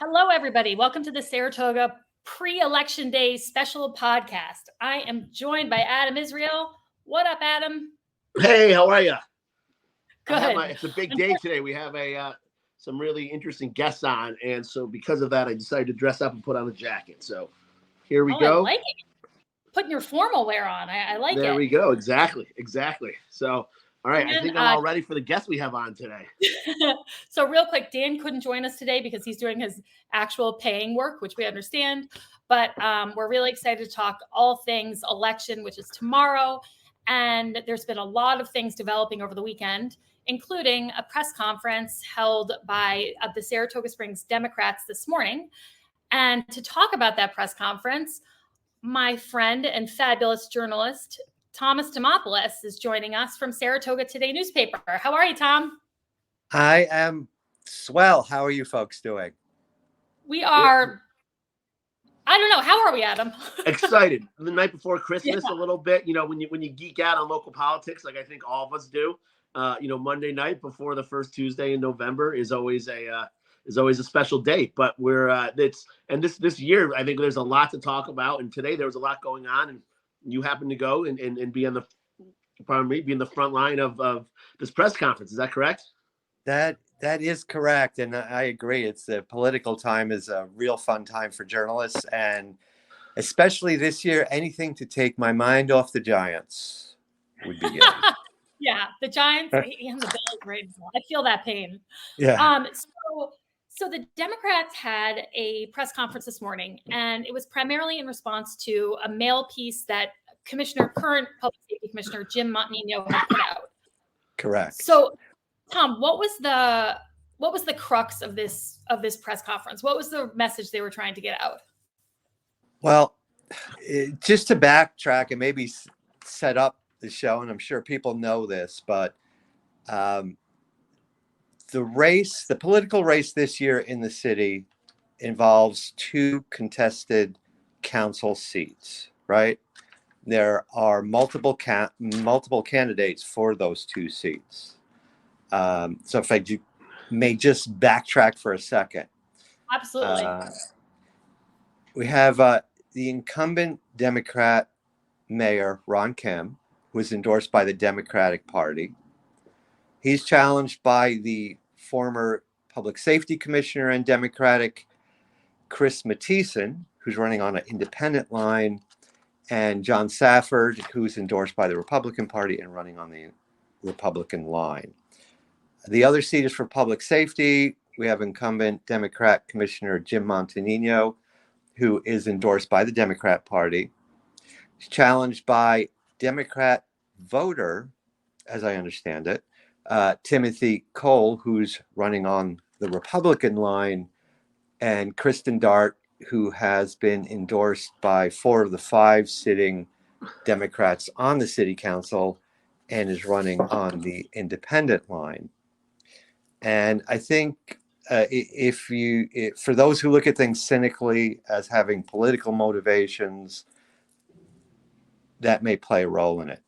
Hello, everybody. Welcome to the Saratoga pre-election day special podcast. I am joined by Adam Israel. What up, Adam? Hey, how are you? Good. It's a big day today. We have some really interesting guests on, and so because of that, I decided to dress up and put on a jacket. So here we go. I like it. Putting your formal wear on. I like it. There we go. Exactly. So, all right. I think I'm all ready for the guests we have on today. So real quick, Dan couldn't join us today because he's doing his actual paying work, which we understand. But we're really excited to talk all things election, which is tomorrow. And there's been a lot of things developing over the weekend, including a press conference held by the Saratoga Springs Democrats this morning. And to talk about that press conference, my friend and fabulous journalist, Thomas Demopoulos, is joining us from Saratoga Today newspaper. How are you, Tom? I am swell. How are you folks doing? We are, I don't know. How are we, Adam? Excited. The night before Christmas, a little bit. You know, when you geek out on local politics, like I think all of us do. Monday night before the first Tuesday in November is always a special date. But this year, I think there's a lot to talk about. And today there was a lot going on, and you happened to go and be in the front line of this press conference. Is that correct? That is correct, and I agree. It's the political time is a real fun time for journalists, and especially this year, anything to take my mind off the Giants would be good. Yeah, the Giants and the Bills, right? I feel that pain. Yeah. So the Democrats had a press conference this morning, and it was primarily in response to a mail piece that current Public Safety Commissioner Jim Montagnino had put out. Correct. So, Tom, what was the crux of this press conference? What was the message they were trying to get out? Well, just to backtrack and maybe set up the show, and I'm sure people know this, but the political race this year in the city involves two contested council seats, right? There are multiple candidates for those two seats. So if I may just backtrack for a second. Absolutely. We have the incumbent Democrat mayor, Ron Kemp, who is endorsed by the Democratic Party. He's challenged by the former public safety commissioner and Democratic Chris Mattison, who's running on an independent line, and John Safford, who's endorsed by the Republican Party and running on the Republican line. The other seat is for public safety. We have incumbent Democrat Commissioner Jim Montagnino, who is endorsed by the Democrat Party. He's challenged by Democrat voter, as I understand it, Timothy Cole, who's running on the Republican line, and Kristen Dart, who has been endorsed by 4 of the 5 sitting Democrats on the city council and is running on the independent line. And I think for those who look at things cynically as having political motivations, that may play a role in it.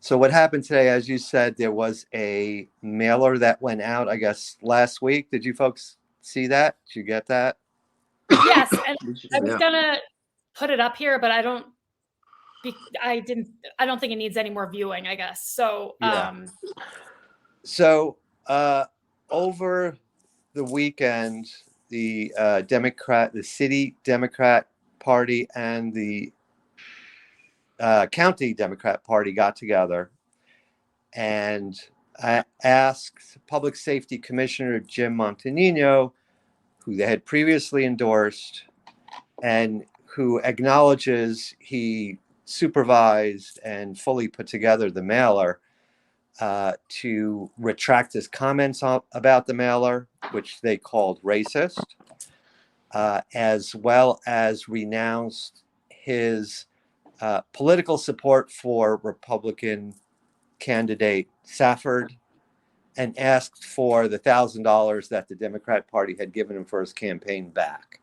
So what happened today, as you said, there was a mailer that went out, I guess, last week. Did you folks see that? Did you get that? Yes, and I was gonna put it up here, but I don't think it needs any more viewing, I guess. So, So over the weekend, the city Democrat Party and the county Democrat Party got together and asked Public Safety Commissioner Jim Montagnino, who they had previously endorsed and who acknowledges he supervised and fully put together the mailer, to retract his comments about the mailer, which they called racist, as well as renounced his political support for Republican candidate Safford and asked for the $1,000 that the Democrat Party had given him for his campaign back.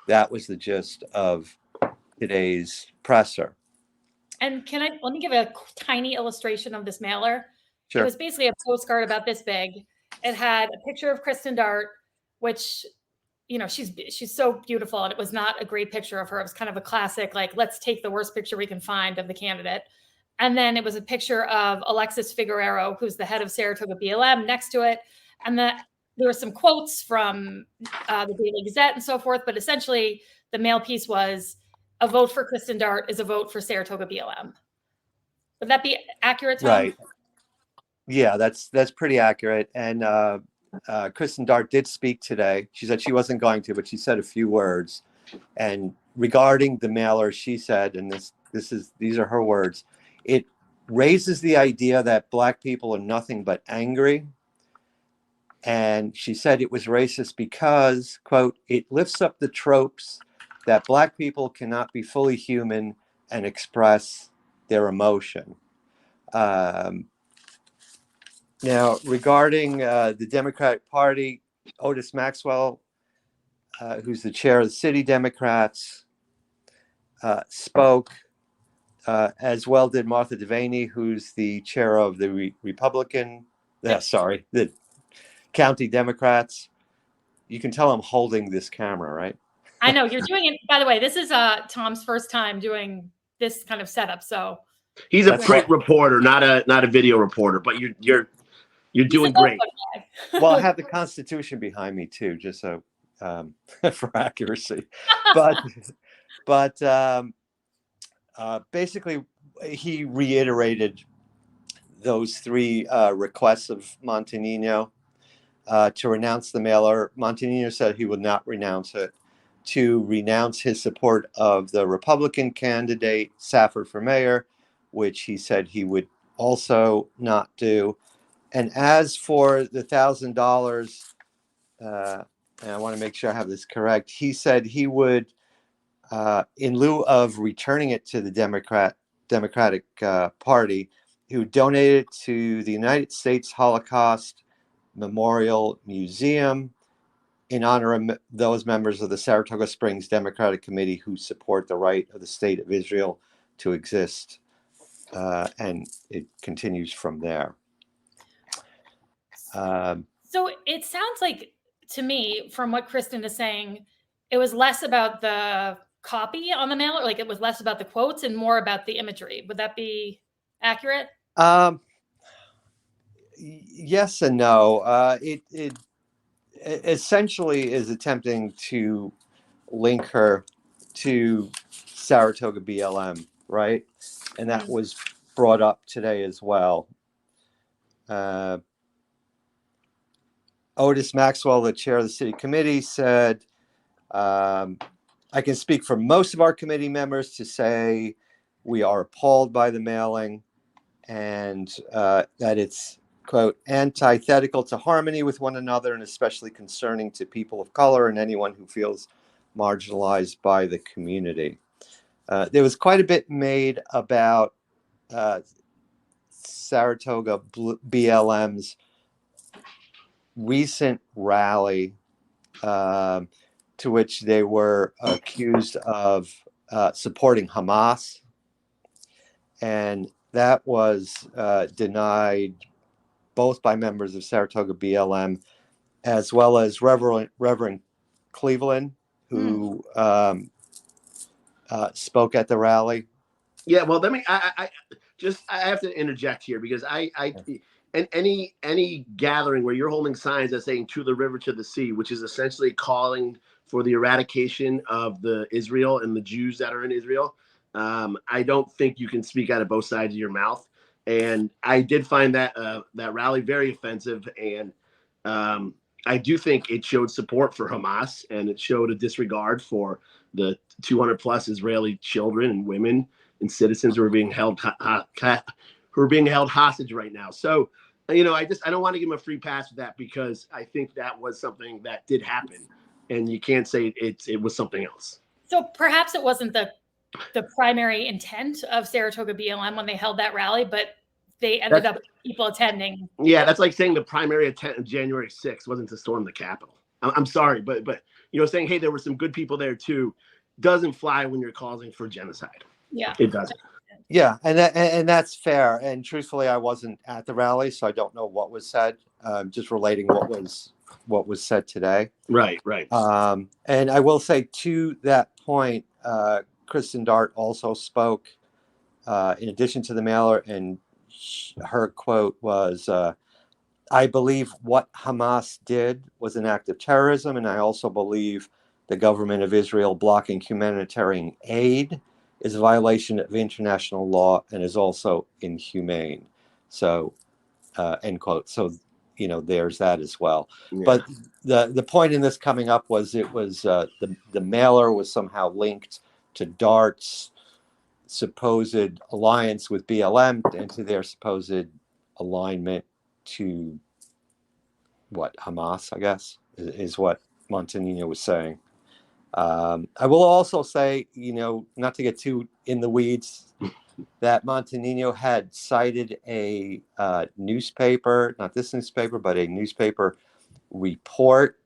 That was the gist of today's presser. And let me give a tiny illustration of this mailer. Sure. It was basically a postcard about this big. It had a picture of Kristen Dart, which she's so beautiful, and it was not a great picture of her. It was kind of a classic, like, let's take the worst picture we can find of the candidate. And then it was a picture of Alexis Figueroa, who's the head of Saratoga BLM, next to it. And there were some quotes from the Daily Gazette and so forth, but essentially the mail piece was, a vote for Kristen Dart is a vote for Saratoga BLM. Would that be accurate, Tom? Right. Yeah, that's pretty accurate. And Kristen Dart did speak today. She said she wasn't going to, but she said a few words. And regarding the mailer, she said, and these are her words, it raises the idea that Black people are nothing but angry. And she said it was racist because, quote, it lifts up the tropes that Black people cannot be fully human and express their emotion. Now, regarding the Democratic Party, Otis Maxwell, who's the chair of the City Democrats, spoke, as well did Martha Devaney, who's the chair of the the County Democrats. You can tell I'm holding this camera, right? I know you're doing it. By the way, this is Tom's first time doing this kind of setup, so he's a print reporter, not a video reporter. But you're doing great. Well, I have the Constitution behind me too, just so for accuracy. But basically, he reiterated those three requests of Montanino to renounce the mailer. Montanino said he would not renounce it. To renounce his support of the Republican candidate Safford for mayor, which he said he would also not do. And as for the $1,000, and I want to make sure I have this correct, he said he would, in lieu of returning it to the Democratic Party, he would donate it to the United States Holocaust Memorial Museum in honor of those members of the Saratoga Springs Democratic Committee who support the right of the State of Israel to exist. And it continues from there. So it sounds like, to me, from what Kristen is saying, it was less about the copy on the mailer, like it was less about the quotes and more about the imagery. Would that be accurate? Yes and no. It essentially is attempting to link her to Saratoga BLM, right? And that was brought up today as well. Otis Maxwell, the chair of the city committee, said, I can speak for most of our committee members to say we are appalled by the mailing and that it's, quote, antithetical to harmony with one another and especially concerning to people of color and anyone who feels marginalized by the community. There was quite a bit made about Saratoga BLM's recent rally, to which they were accused of supporting Hamas. And that was denied both by members of Saratoga BLM as well as Reverend Cleveland, who spoke at the rally. Yeah, well, I have to interject here because and any gathering where you're holding signs that saying "to the river, to the sea," which is essentially calling for the eradication of the Israel and the Jews that are in Israel, I don't think you can speak out of both sides of your mouth. And I did find that that rally very offensive, and I do think it showed support for Hamas, and it showed a disregard for the 200 plus Israeli children and women and citizens who are being held hostage right now. So, I don't want to give them a free pass with that because I think that was something that did happen, and you can't say it was something else. So perhaps it wasn't the primary intent of Saratoga BLM when they held that rally, but they ended up people attending. Yeah, that's like saying the primary intent of January 6th wasn't to storm the Capitol. I'm sorry, but saying, hey, there were some good people there too, doesn't fly when you're causing for genocide. Yeah, it doesn't. Yeah, and that's fair. And truthfully, I wasn't at the rally, so I don't know what was said. just relating what was said today. Right. And I will say to that point, Kristen Dart also spoke in addition to the mailer, and her quote was, I believe what Hamas did was an act of terrorism, and I also believe the government of Israel blocking humanitarian aid is a violation of international law and is also inhumane. So, end quote. So, there's that as well. Yeah. But the point in this coming up was it was the mailer was somehow linked to Dart's supposed alliance with BLM and to their supposed alignment to Hamas, I guess, is what Montanino was saying. I will also say, not to get too in the weeds, that Montanino had cited a newspaper, not this newspaper, but a newspaper report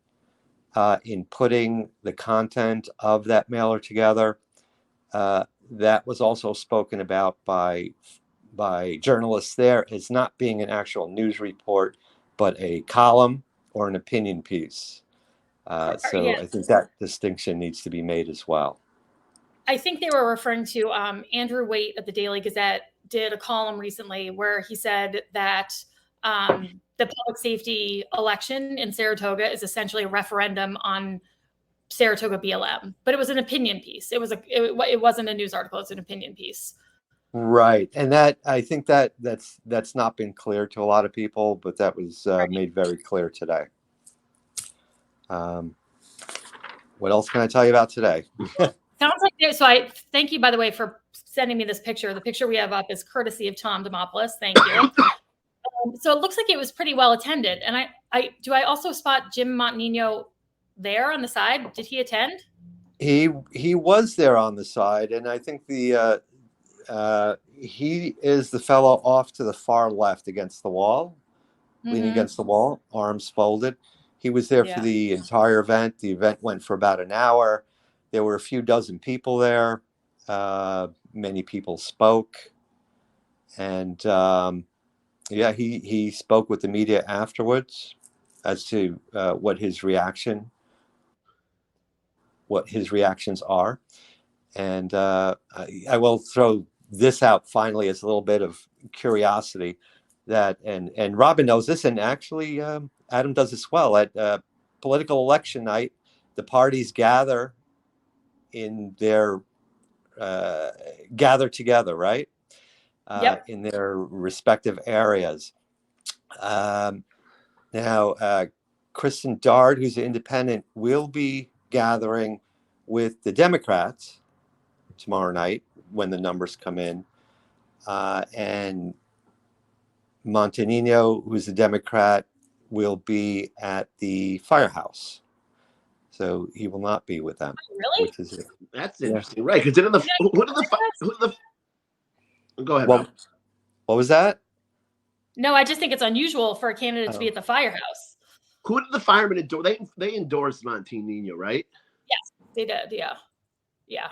in putting the content of that mailer together. That was also spoken about by journalists there as not being an actual news report, but a column or an opinion piece. So yeah. I think that distinction needs to be made as well. I think they were referring to Andrew Waite at the Daily Gazette did a column recently where he said that the public safety election in Saratoga is essentially a referendum on Saratoga BLM, but it was an opinion piece. It wasn't a news article. It's an opinion piece. Right. And that, I think that's not been clear to a lot of people, but that was made very clear today. What else can I tell you about today? Sounds like so. I thank you, by the way, for sending me this picture. The picture we have up is courtesy of Tom Demopoulos. Thank you. So it looks like it was pretty well attended. And I also spot Jim Montanino there on the side. Did he attend? He was there on the side, and I think he is the fellow off to the far left against the wall, leaning against the wall, arms folded. He was there for the entire event. The event went for about an hour. There were a few dozen people there. Many people spoke. And he spoke with the media afterwards as to what his reactions are. And I will throw this out finally as a little bit of curiosity that, and Robin knows this, and actually Adam does as well. At political election night, the parties gather together, right? In their respective areas. Now, Kristen Dart, who's an independent, will be gathering with the Democrats tomorrow night when the numbers come in. And Montanino, who's a Democrat, will be at the firehouse. So he will not be with them. Really? That's interesting, right? Because go ahead. What was that? No, I just think it's unusual for a candidate to be at the firehouse. Who did the firemen endorse? They endorsed Montanino, right? Yes, they did. Yeah.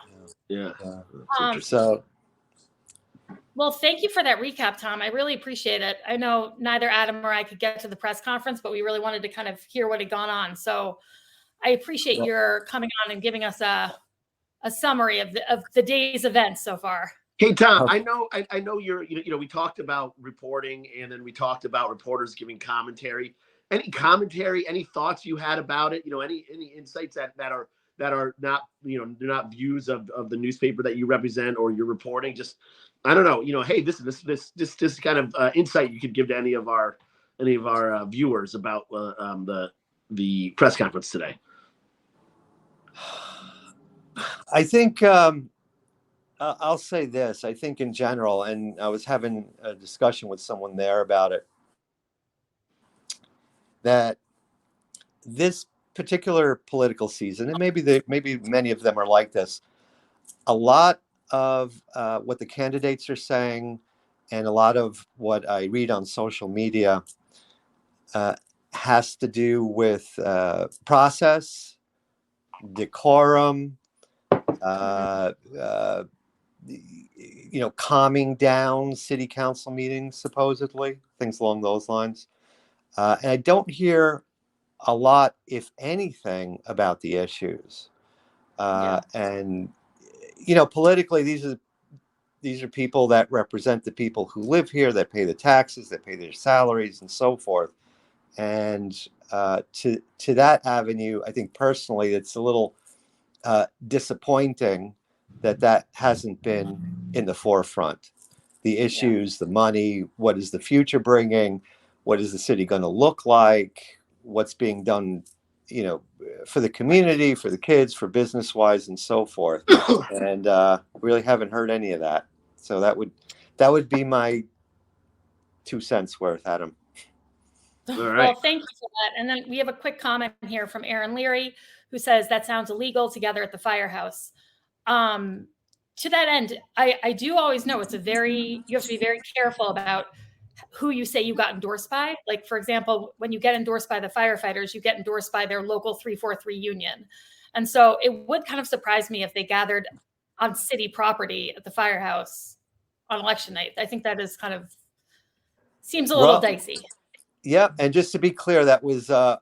Well, thank you for that recap, Tom. I really appreciate it. I know neither Adam or I could get to the press conference, but we really wanted to kind of hear what had gone on. So I appreciate your coming on and giving us a summary of the day's events so far. Hey, Tom, I know we talked about reporting, and then we talked about reporters giving commentary. Any commentary, any thoughts you had about it? Any insights that are not, they're not views of the newspaper that you represent or you're reporting? Just, I don't know, hey, this kind of insight you could give to any of our viewers about the press conference today. I think I'll say this. I think in general, and I was having a discussion with someone there about it, that this particular political season, and maybe many of them are like this, a lot of what the candidates are saying and a lot of what I read on social media has to do with process, decorum, calming down city council meetings, supposedly, things along those lines. And I don't hear a lot, if anything, about the issues. And, politically, these are people that represent the people who live here, that pay the taxes, that pay their salaries, and so forth. And to that avenue, I think personally, it's a little disappointing that hasn't been in the forefront. The issues, the money, what is the future bringing? What is the city going to look like? What's being done, for the community, for the kids, for business wise, and so forth. And really haven't heard any of that. So that would be my 2 cents worth, Adam. All right. Well, thank you for that. And then we have a quick comment here from Aaron Leary, who says that sounds illegal together at the firehouse. To that end, I do always know you have to be very careful about who you say you got endorsed by. Like, for example, when you get endorsed by the firefighters, you get endorsed by their local 343 union. And so it would kind of surprise me if they gathered on city property at the firehouse on election night. I think that is seems a little dicey. Yeah. And just to be clear, that was a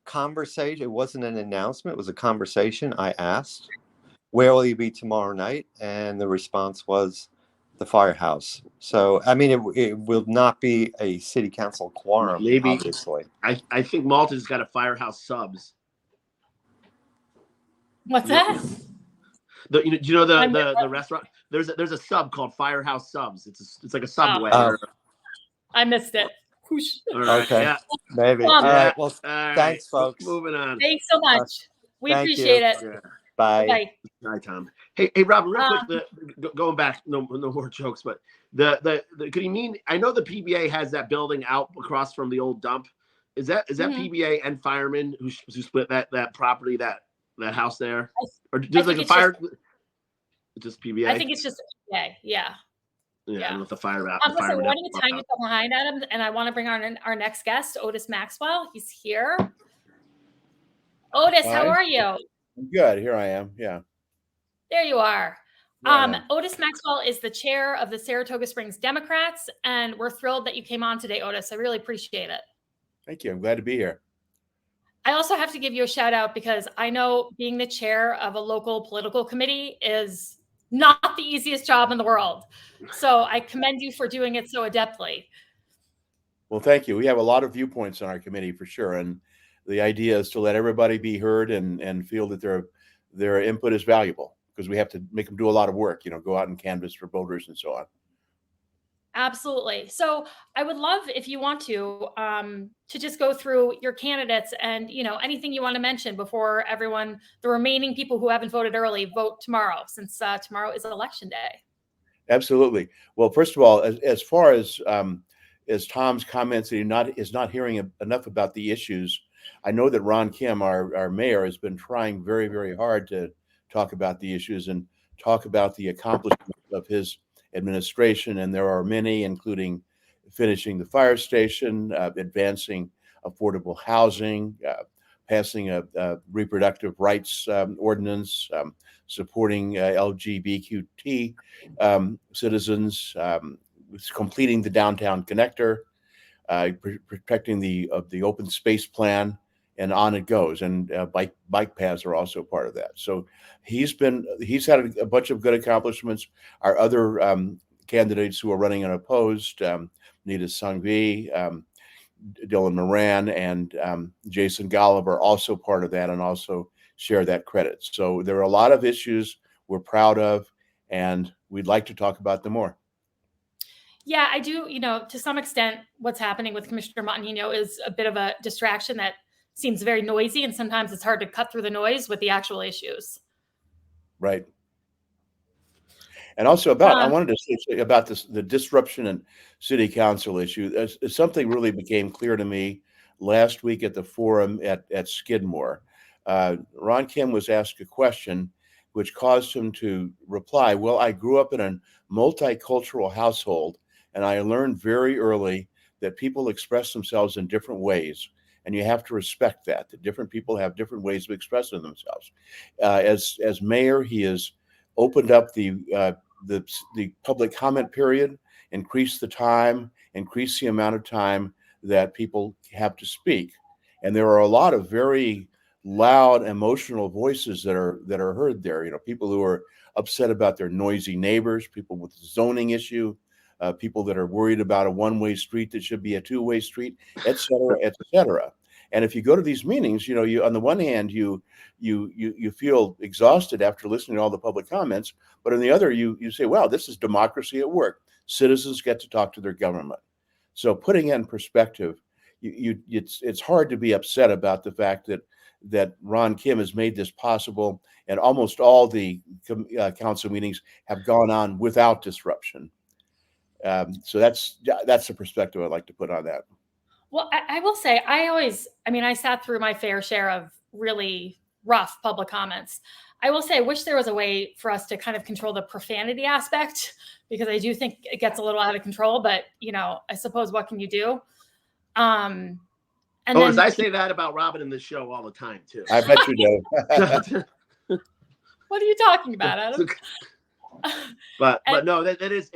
conversation. It wasn't an announcement. It was a conversation. I asked, where will you be tomorrow night? And the response was the firehouse. So, I mean, it will not be a city council quorum, Maybe. Obviously. I think Malta's got a firehouse subs. What's that? The restaurant? There's a sub called Firehouse Subs. It's like a Subway. I missed it. All right. Okay. Yeah. Maybe. All right. Well, thanks, folks. Moving on. Thanks so much. We appreciate it. Yeah. Bye. Bye. Hi, Tom. Hey, Robin, real quick, going back, no more jokes, but could you mean, I know the PBA has that building out across from the old dump. Is that PBA and firemen who split that property, that house there? Or just like a fire? Just PBA? I think it's just PBA. Yeah. Yeah. With the fire. Listen, we want to time you behind Adam, and I want to bring on our next guest, Otis Maxwell. He's here. Otis, how are you? Good. Here I am. Yeah. There you are. Yeah. Otis Maxwell is the chair of the Saratoga Springs Democrats, and we're thrilled that you came on today, Otis. I really appreciate it. Thank you. I'm glad to be here. I also have to give you a shout out because I know being the chair of a local political committee is not the easiest job in the world. So I commend you for doing it so adeptly. Well, thank you. We have a lot of viewpoints on our committee for sure. And the idea is to let everybody be heard and feel that their input is valuable, because we have to make them do a lot of work, go out and canvass for voters and so on. Absolutely. So I would love, if you want to just go through your candidates and, anything you want to mention before the remaining people who haven't voted early vote tomorrow, since tomorrow is election day. Absolutely. Well, first of all, as far as Tom's comments that he is not hearing enough about the issues, I know that Ron Kim, our mayor, has been trying very, very hard to talk about the issues and talk about the accomplishments of his administration, and there are many, including finishing the fire station, advancing affordable housing, passing a reproductive rights ordinance, supporting LGBTQ citizens, completing the downtown connector, protecting the open space plan, and on it goes. And bike paths are also part of that. So he's had a bunch of good accomplishments. Our other candidates who are running unopposed, Nita Sangvi, Dylan Moran, and Jason Golub are also part of that and also share that credit. So there are a lot of issues we're proud of, and we'd like to talk about them more. Yeah, I do. To some extent, what's happening with Commissioner Montanino is a bit of a distraction that seems very noisy, and sometimes it's hard to cut through the noise with the actual issues. Right. And also I wanted to say about the disruption and city council issue. Something really became clear to me last week at the forum at Skidmore. Ron Kim was asked a question which caused him to reply, well, I grew up in a multicultural household, and I learned very early that people express themselves in different ways. And you have to respect that different people have different ways of expressing themselves. As mayor, he has opened up the public comment period, increased the amount of time that people have to speak. And there are a lot of very loud, emotional voices that are heard there. People who are upset about their noisy neighbors, people with zoning issue, people that are worried about a one-way street that should be a two-way street, et cetera, et cetera. And if you go to these meetings, you on the one hand, you feel exhausted after listening to all the public comments, but on the other, you say, wow, this is democracy at work. Citizens get to talk to their government. So putting it in perspective, it's hard to be upset about the fact that Ron Kim has made this possible, and almost all the council meetings have gone on without disruption. So that's the perspective I'd like to put on that. Well, I will say, I sat through my fair share of really rough public comments. I will say, I wish there was a way for us to kind of control the profanity aspect, because I do think it gets a little out of control, but I suppose what can you do? As I say that about Robin in the show all the time too. I bet you do. What are you talking about, Adam? but no, it is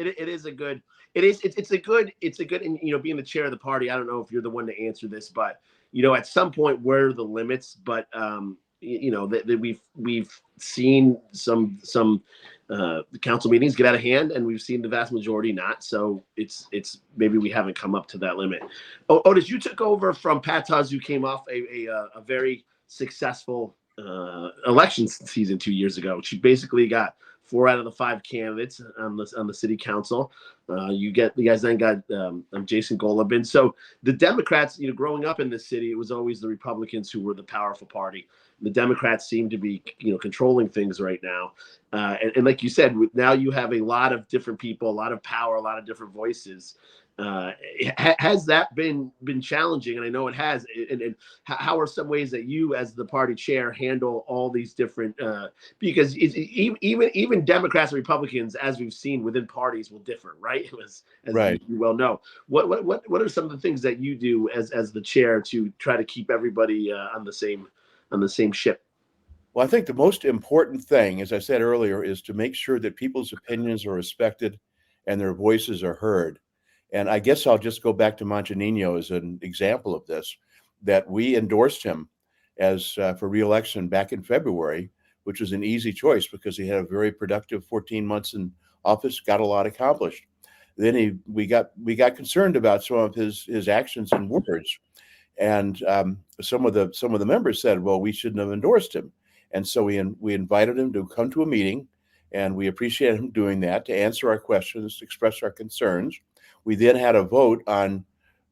a good, it's a good, and being the chair of the party, I don't know if you're the one to answer this, but at some point, where are the limits? But that we've seen some council meetings get out of hand, and we've seen the vast majority not. So it's maybe we haven't come up to that limit. Otis, you took over from Pat Tuz, who came off a very successful election season 2 years ago. She basically got 4 out of the 5 candidates on the city council. You guys then got Jason Golubin. So the Democrats, growing up in this city, it was always the Republicans who were the powerful party. The Democrats seem to be, controlling things right now. And like you said, now you have a lot of different people, a lot of power, a lot of different voices. Has that been challenging? And I know it has. And how are some ways that you, as the party chair, handle all these different? Because even Democrats and Republicans, as we've seen within parties, will differ, right? As right. You well know. What are some of the things that you do as the chair to try to keep everybody on the same ship? Well, I think the most important thing, as I said earlier, is to make sure that people's opinions are respected and their voices are heard. And I guess I'll just go back to Montanino as an example of this, that we endorsed him as for re-election back in February, which was an easy choice because he had a very productive 14 months in office, got a lot accomplished. Then we got concerned about some of his actions and words, and some of the members said, well, we shouldn't have endorsed him. And so we invited him to come to a meeting, and we appreciated him doing that, to answer our questions, express our concerns. We then had a vote on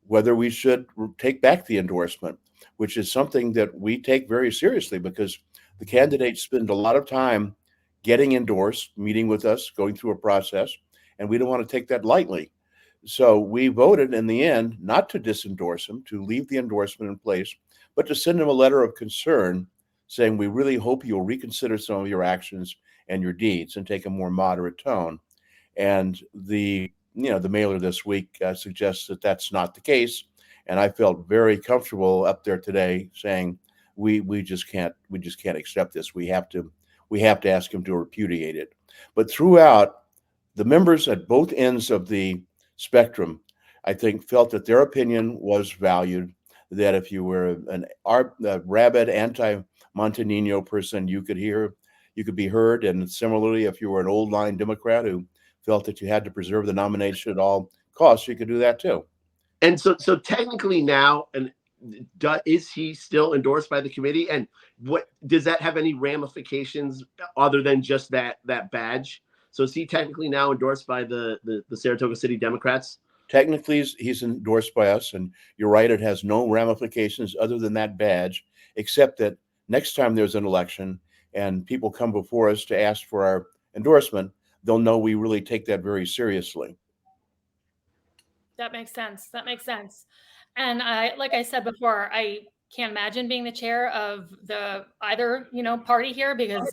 whether we should take back the endorsement, which is something that we take very seriously because the candidates spend a lot of time getting endorsed, meeting with us, going through a process, and we don't want to take that lightly. So we voted in the end not to disendorse him, to leave the endorsement in place, but to send him a letter of concern saying, we really hope you'll reconsider some of your actions and your deeds and take a more moderate tone. And the mailer this week suggests that that's not the case. And I felt very comfortable up there today saying, we just can't accept this. We have to ask him to repudiate it. But throughout, the members at both ends of the spectrum, I think, felt that their opinion was valued, that if you were a rabid anti-Montanino person, you could be heard. And similarly, if you were an old line Democrat who felt that you had to preserve the nomination at all costs, you could do that too. And so technically now, and is he still endorsed by the committee? And what does that have any ramifications other than just that badge? So is he technically now endorsed by the Saratoga City Democrats? Technically, he's endorsed by us, and you're right, it has no ramifications other than that badge, except that next time there's an election and people come before us to ask for our endorsement, they'll know we really take that very seriously. That makes sense. And like I said before, I can't imagine being the chair of either party here, because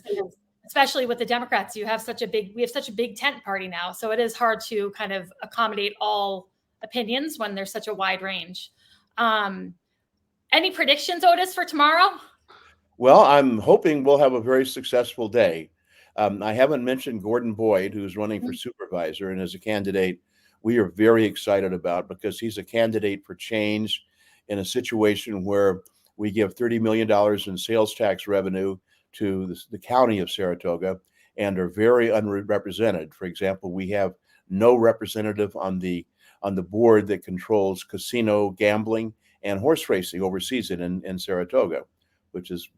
especially with the Democrats, we have such a big tent party now. So it is hard to kind of accommodate all opinions when there's such a wide range. Any predictions, Otis, for tomorrow? Well, I'm hoping we'll have a very successful day. I haven't mentioned Gordon Boyd, who's running for supervisor and is a candidate we are very excited about, because he's a candidate for change in a situation where we give $30 million in sales tax revenue to the county of Saratoga and are very unrepresented. For example, we have no representative on the board that controls casino gambling and horse racing overseas in Saratoga, which is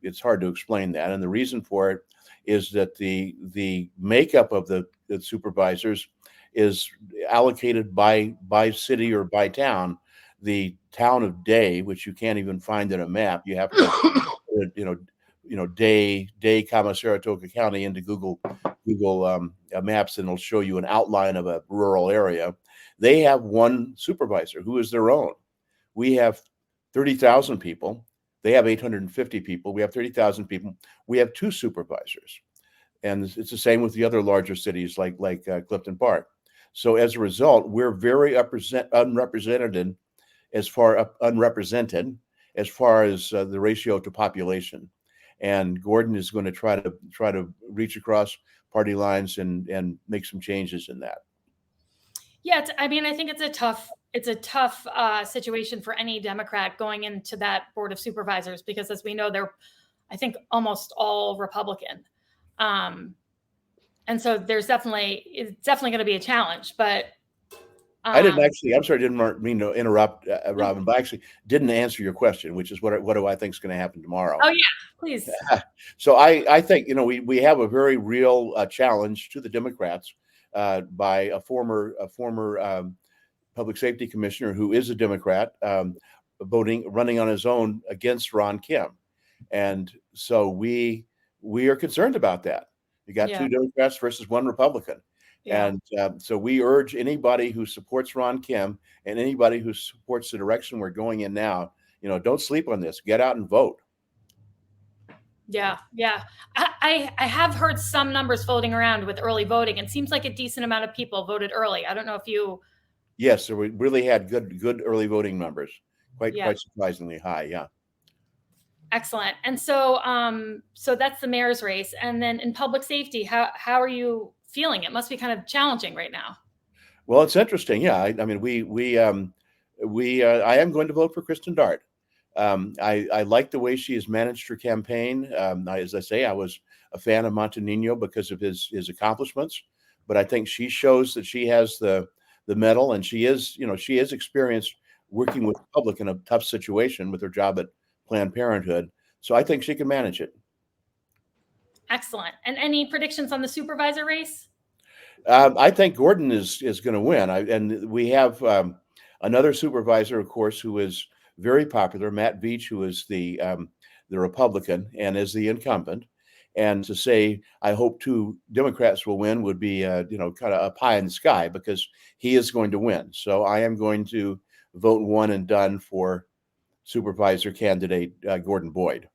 it's hard to explain that. And the reason for it is that the makeup of the supervisors is allocated by city or by town. The town of Day, which you can't even find in a map, you have to Day, Saratoga County into Google Maps, and it'll show you an outline of a rural area. They have one supervisor who is their own. We have 30,000 people. They have 850 people. We have 30,000 people. We have two supervisors, and it's the same with the other larger cities like Clifton Park. So as a result, we're very unrepresented as far as the ratio to population. And Gordon is going to try to reach across party lines and make some changes in that. Yeah, I think it's a tough situation for any Democrat going into that board of supervisors, because as we know, they're, I think, almost all Republican. And so it's definitely going to be a challenge, but I'm sorry, didn't mean to interrupt, Robin, but I actually didn't answer your question, which is what do I think is going to happen tomorrow? Oh yeah, please. So I think, we have a very real challenge to the Democrats by a former public safety commissioner who is a Democrat, running on his own against Ron Kim. And so we are concerned about that. You got two Democrats versus one Republican. Yeah. And so we urge anybody who supports Ron Kim and anybody who supports the direction we're going in now, don't sleep on this. Get out and vote. Yeah. I have heard some numbers floating around with early voting. It seems like a decent amount of people voted early. I don't know if you. Yes, so we really had good early voting numbers. Quite surprisingly high. Yeah. Excellent. And so that's the mayor's race. And then in public safety, how are you feeling? It must be kind of challenging right now. Well, it's interesting. Yeah. I am going to vote for Kristen Dart. I like the way she has managed her campaign. As I say, I was a fan of Montanino because of his accomplishments, but I think she shows that she has the mettle, and she is experienced working with the public in a tough situation with her job at Planned Parenthood. So I think she can manage it. Excellent. And any predictions on the supervisor race? I think Gordon is going to win. And we have another supervisor, of course, who is very popular, Matt Veach, who is the Republican and is the incumbent. And to say, I hope two Democrats will win would be, kind of up high in the sky, because he is going to win. So I am going to vote one and done for supervisor candidate Gordon Boyd.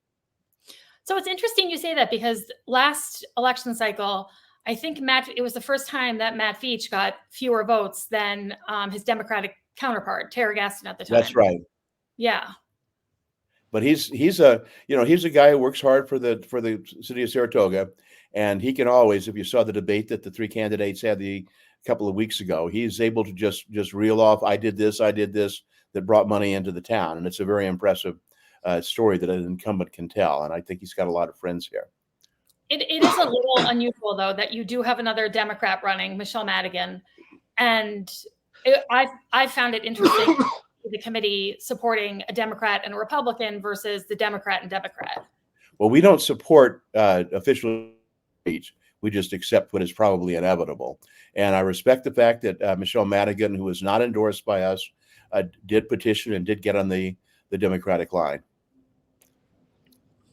So it's interesting you say that, because last election cycle, I think it was the first time that Matt Veach got fewer votes than his Democratic counterpart, Tara Gaston, at the time. That's right. Yeah. But he's a guy who works hard for the city of Saratoga, and he can always, if you saw the debate that the three candidates had a couple of weeks ago, he's able to just reel off, I did this, that brought money into the town. And it's a very impressive story that an incumbent can tell. And I think he's got a lot of friends here. It is a little unusual, though, that you do have another Democrat running, Michelle Madigan. And I found it interesting, the committee supporting a Democrat and a Republican versus the Democrat and Democrat. Well, we don't support official speech. We just accept what is probably inevitable. And I respect the fact that Michelle Madigan, who is not endorsed by us, did petition and did get on the Democratic line.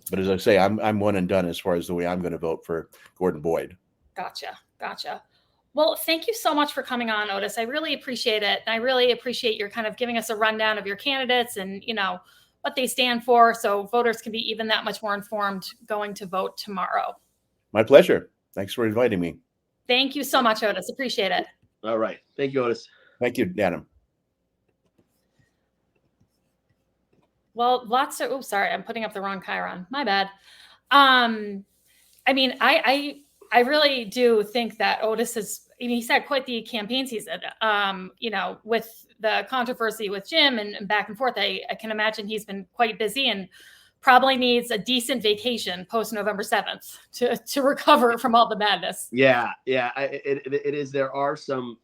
But as I say, I'm one and done as far as the way I'm going to vote for Gordon Boyd. Gotcha. Well, thank you so much for coming on, Otis. I really appreciate it. I really appreciate your kind of giving us a rundown of your candidates and, what they stand for, so voters can be even that much more informed going to vote tomorrow. My pleasure. Thanks for inviting me. Thank you so much, Otis. Appreciate it. All right. Thank you, Otis. Thank you, Adam. Well, sorry, I'm putting up the wrong chyron. My bad. I I really do think that Otis he's had quite the campaign season, with the controversy with Jim and back and forth. I can imagine he's been quite busy and probably needs a decent vacation post November 7th to recover from all the madness. Yeah. It is. There are some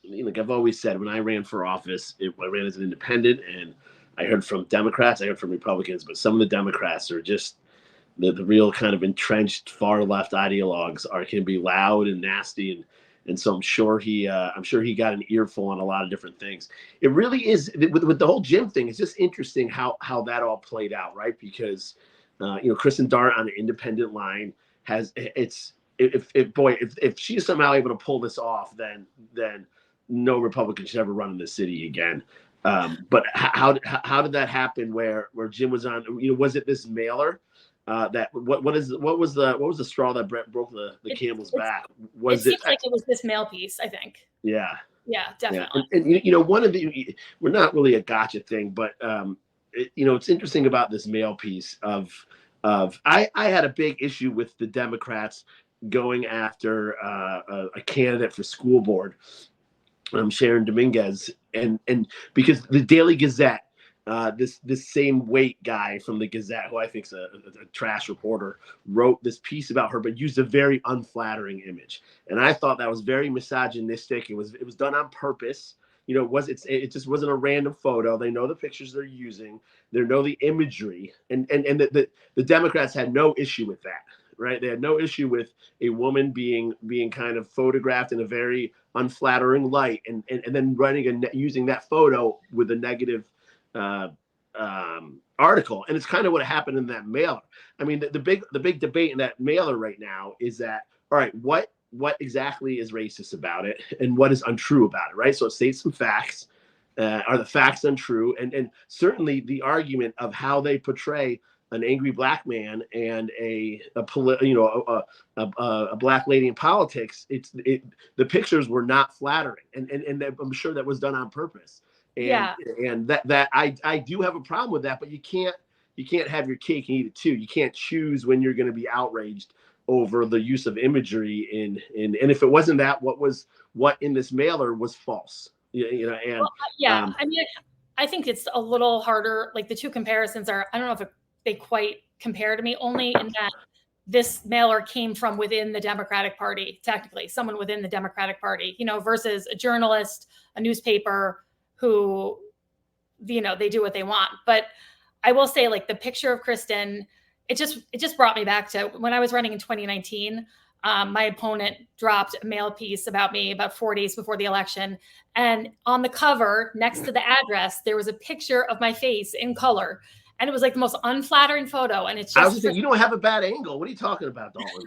like I've always said, when I ran for office, I ran as an independent, and I heard from Democrats, I heard from Republicans, but some of the Democrats are just the real kind of entrenched far left ideologues can be loud and nasty, and so I'm sure he got an earful on a lot of different things. It really is with the whole Jim thing. It's just interesting how that all played out, right? Because Kristen Dart on the independent line if she's somehow able to pull this off, then no Republican should ever run in the city again. But how did that happen? Where Jim was on? Was it this mailer? What was the straw that broke the camel's back? It seems like it was this mail piece, I think. Yeah. Yeah, definitely. Yeah. And one of we're not really a gotcha thing, but it's interesting about this mail piece of I had a big issue with the Democrats going after a candidate for school board. Sharon Dominguez, and because the Daily Gazette, this same weight guy from the Gazette, who I think is a trash reporter, wrote this piece about her, but used a very unflattering image, and I thought that was very misogynistic. It was done on purpose. It just wasn't a random photo. They know the pictures they're using. They know the imagery, and the Democrats had no issue with that. Right, they had no issue with a woman being kind of photographed in a very unflattering light, and then using that photo with a negative article. And it's kind of what happened in that mailer. I mean, the big debate in that mailer right now is that, all right, what exactly is racist about it, and what is untrue about it, right? So it states some facts. Are the facts untrue? And certainly the argument of how they portray an angry black man and a black lady in politics, the pictures were not flattering, and I'm sure that was done on purpose. And that I do have a problem with that, but you can't have your cake and eat it too. You can't choose when you're going to be outraged over the use of imagery and if it wasn't that, what in this mailer was false. I mean, I think it's a little harder. Like the two comparisons are, I don't know if they quite compare to me, only in that this mailer came from within the Democratic Party, technically, someone within the Democratic Party, versus a journalist, a newspaper who, they do what they want. But I will say, like, the picture of Kristen, it just brought me back to when I was running in 2019. My opponent dropped a mail piece about me about 4 days before the election. And on the cover, next to the address, there was a picture of my face in color. And it was like the most unflattering photo. And it's just, I was saying, you don't have a bad angle. What are you talking about, Dalton?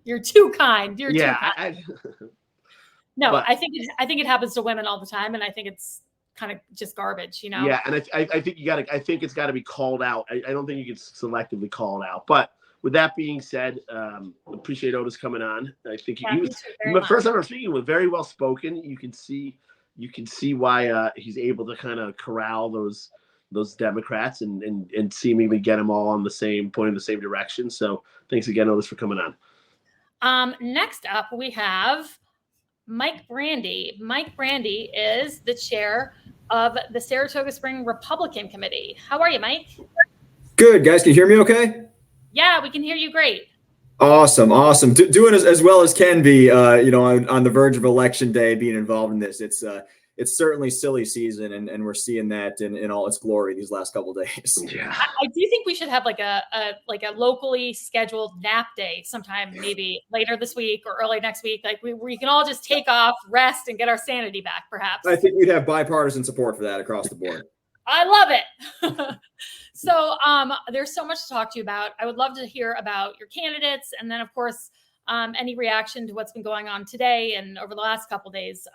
You're too kind. Too kind. No, but, I think it happens to women all the time. And I think it's kind of just garbage, Yeah. And I think it's got to be called out. I don't think you can selectively call it out. But with that being said, appreciate Otis coming on. I think he was the first time I'm speaking with, very well spoken. You can see why he's able to kind of corral those Democrats and seemingly get them all on the same point in the same direction. So thanks again, Otis, for coming on. Next up, we have Mike Brandi. Mike Brandi is the chair of the Saratoga Spring Republican Committee. How are you, Mike? Good, guys. Can you hear me okay? Yeah, we can hear you great. Awesome. Doing as well as can be, on the verge of election day, being involved in this. It's certainly silly season, and we're seeing that in all its glory these last couple of days. Yeah. I do think we should have like a locally scheduled nap day sometime, maybe later this week or early next week. Like we can all just take off, rest, and get our sanity back, perhaps. I think we'd have bipartisan support for that across the board. I love it. So there's so much to talk to you about. I would love to hear about your candidates, and then, of course, any reaction to what's been going on today and over the last couple of days.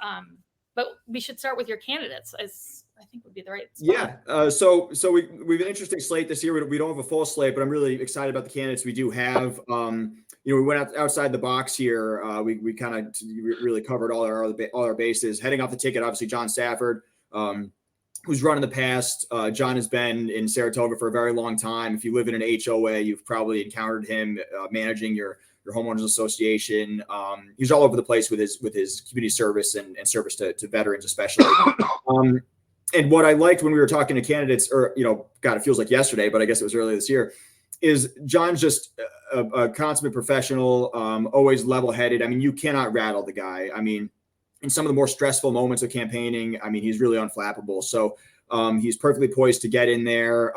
But we should start with your candidates, as I think would be the right spot. Yeah. So we've an interesting slate this year. We don't have a full slate, but I'm really excited about the candidates we do have. We went outside the box here. We kind of really covered all our bases. Heading off the ticket, obviously, John Stafford. who's run in the past. John has been in Saratoga for a very long time. If you live in an HOA, you've probably encountered him managing your homeowners association. He's all over the place with his community service and service to veterans, especially. And what I liked when we were talking to candidates, or, God, it feels like yesterday, but I guess it was earlier this year, is John's just a consummate professional, always level-headed. I mean, you cannot rattle the guy. I mean, in some of the more stressful moments of campaigning, I mean, he's really unflappable. So he's perfectly poised to get in there.